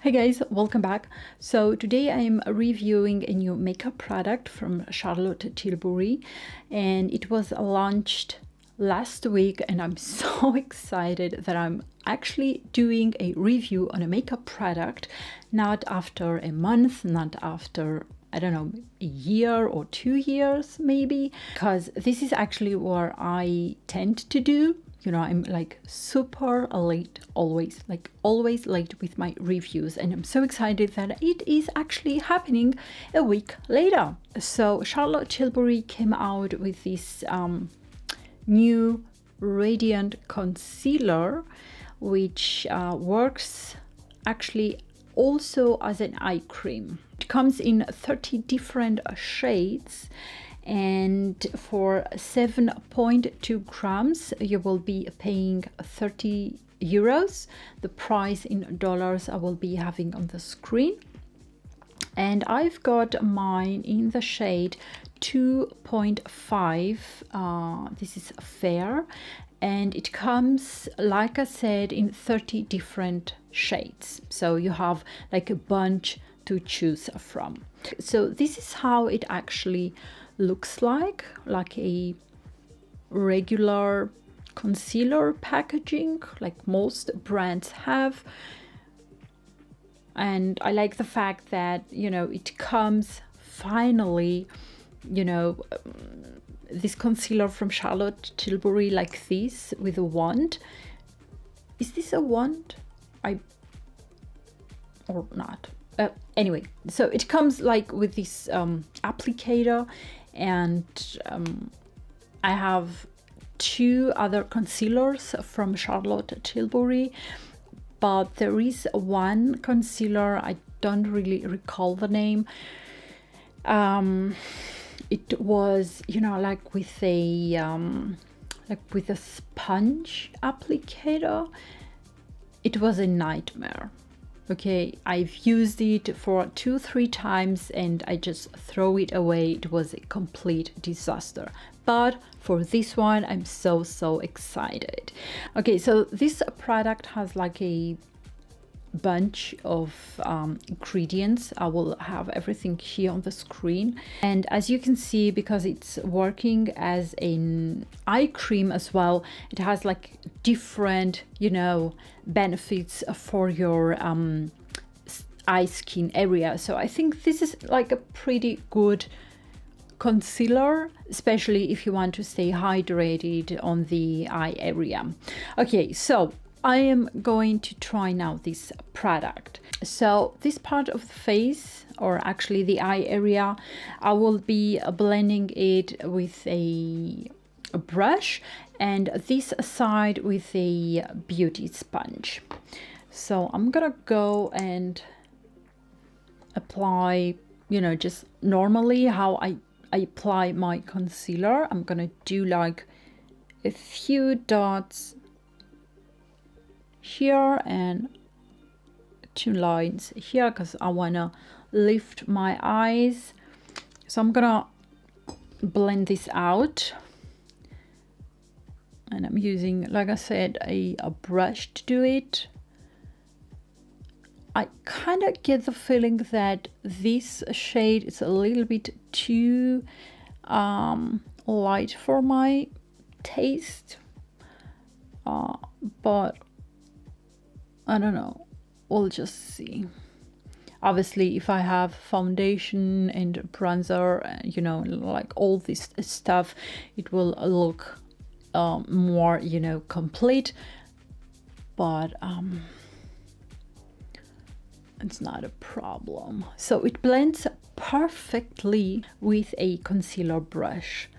Hey guys, welcome back. So today I'm reviewing a new makeup product from Charlotte Tilbury, and it was launched last week, and I'm so excited that I'm actually doing a review on a makeup product, not after a month, not after, I don't know, a year or 2 years maybe, because this is actually what I tend to do. You know, I'm like super late, always late with my reviews, and I'm so excited that it is actually happening a week later. So Charlotte Tilbury came out with this new radiant concealer, which works actually also as an eye cream. It comes in 30 different shades, and for 7.2 grams you will be paying 30 euros. The price in dollars I will be having on the screen, and I've got mine in the shade 2.5. This is fair, and it comes, like I said, in 30 different shades, so you have like a bunch to choose from. So this is how it actually looks like a regular concealer packaging, like most brands have. And I like the fact that, you know, it comes finally, you know, this concealer from Charlotte Tilbury like this with a wand. Is this a wand? Or not? Anyway, so it comes like with this applicator, and I have two other concealers from Charlotte Tilbury, but there is one concealer, I don't really recall the name. It was, you know, like with a sponge applicator. It was a nightmare. Okay, I've used it for 2-3 times and I just throw it away. It was a complete disaster. But for this one, I'm so excited. Okay, so this product has like a bunch of ingredients. I will have everything here on the screen, and as you can see, because it's working as an eye cream as well, it has like different, you know, benefits for your eye skin area. So I think this is like a pretty good concealer, especially if you want to stay hydrated on the eye area. Okay, so I am going to try now this product. So this part of the face, or actually the eye area, I will be blending it with a brush, and this side with a beauty sponge. So I'm gonna go and apply, you know, just normally how I apply my concealer. I'm gonna do like a few dots here and 2 lines here, because I want to lift my eyes. So I'm gonna blend this out, and I'm using, like I said, a brush to do it. I kind of get the feeling that this shade is a little bit too light for my taste, but I don't know, we'll just see. Obviously, if I have foundation and bronzer, you know, like all this stuff, it will look more, you know, complete. But it's not a problem. So it blends perfectly with a concealer brush.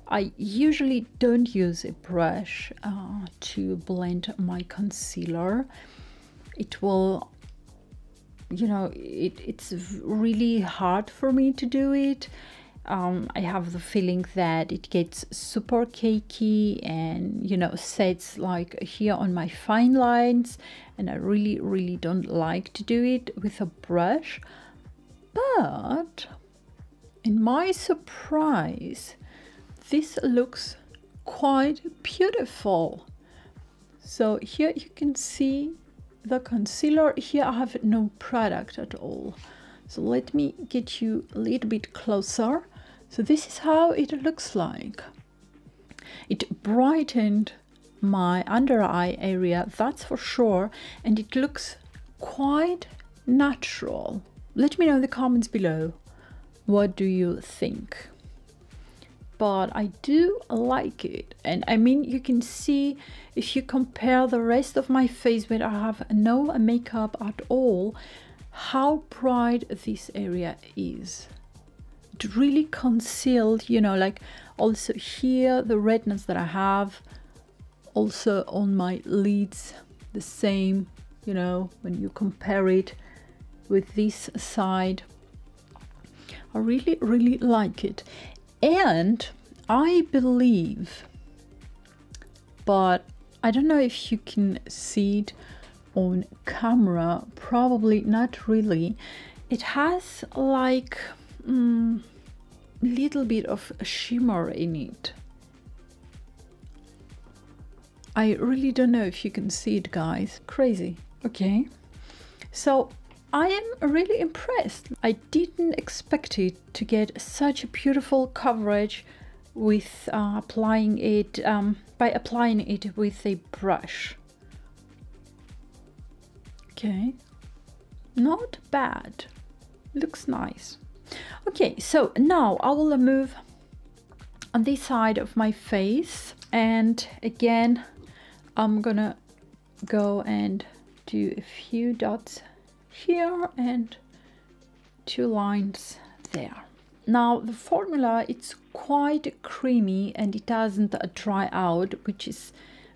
I usually don't use a brush to blend my concealer. It will, you know, it's really hard for me to do it. I have the feeling that it gets super cakey and, you know, sets like here on my fine lines, and I really don't like to do it with a brush. But in my surprise, this looks quite beautiful. So here you can see the concealer. Here I have no product at all. So let me get you a little bit closer. So this is how it looks like. It brightened my under eye area, that's for sure, and it looks quite natural. Let me know in the comments below, what do you think? But I do like it, and I mean, you can see if you compare the rest of my face where I have no makeup at all, how bright this area is. It really concealed, you know, like also here the redness that I have, also on my lids the same, you know, when you compare it with this side. I really like it. And I believe, but I don't know if you can see it on camera, probably not really, it has like little bit of shimmer in it. I really don't know if you can see it, guys. Crazy. Okay, so I am really impressed. I didn't expect it to get such a beautiful coverage with applying it by applying it with a brush. Okay, not bad, looks nice. Okay, so now I will move on this side of my face, and again I'm gonna go and do a few dots here and 2 lines there. Now the formula, it's quite creamy and it doesn't dry out, which is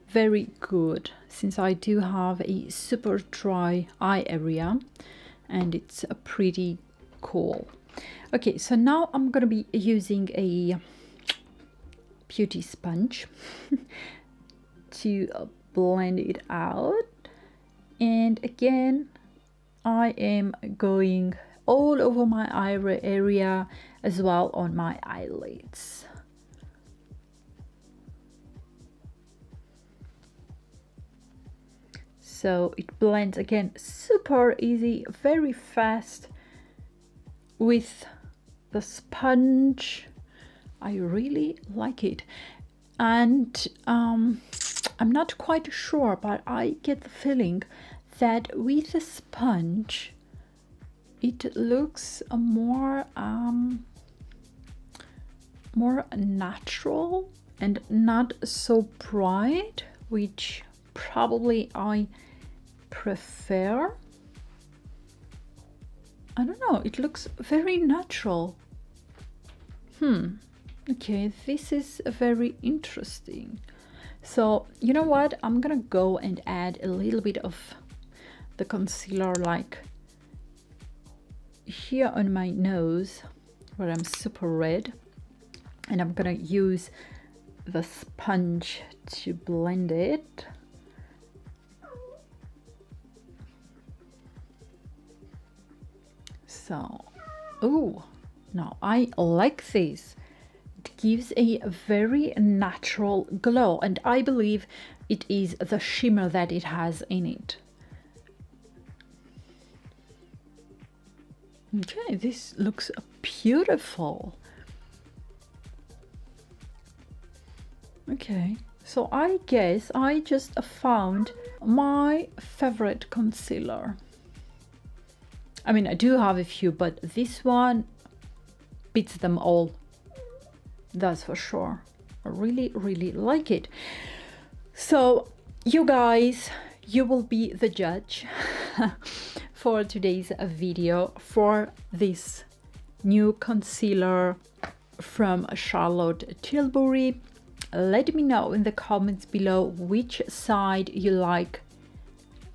very good since I do have a super dry eye area, and it's a pretty cool. Okay, so now I'm gonna be using a beauty sponge to blend it out, and again I am going all over my eye area as well on my eyelids. So it blends again super easy, very fast with the sponge. I really like it, and I'm not quite sure, but I get the feeling that with the sponge it looks more natural and not so bright, which probably I prefer. I don't know, it looks very natural. Okay, this is very interesting. So you know what, I'm gonna go and add a little bit of the concealer, like here on my nose where I'm super red, and I'm gonna use the sponge to blend it. So, oh, now I like this. It gives a very natural glow, and I believe it is the shimmer that it has in it. Okay, this looks beautiful. Okay, so I guess I just found my favorite concealer. I mean, I do have a few, but this one beats them all. That's for sure. I really like it. So you guys, you will be the judge for today's video for this new concealer from Charlotte Tilbury. Let me know in the comments below which side you like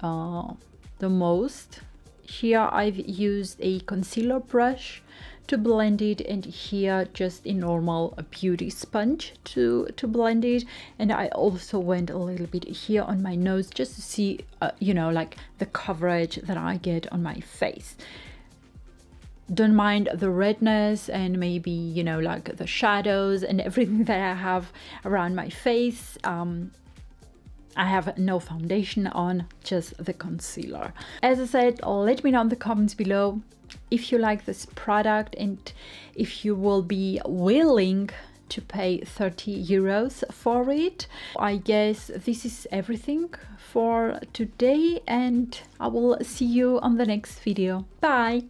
the most. Here I've used a concealer brush to blend it, and here just a normal beauty sponge to blend it. And I also went a little bit here on my nose just to see you know, like the coverage that I get on my face. Don't mind the redness and maybe, you know, like the shadows and everything that I have around my face. I have no foundation on, just the concealer. As I said, let me know in the comments below if you like this product and if you will be willing to pay 30 euros for it. I guess this is everything for today, and I will see you on the next video. Bye!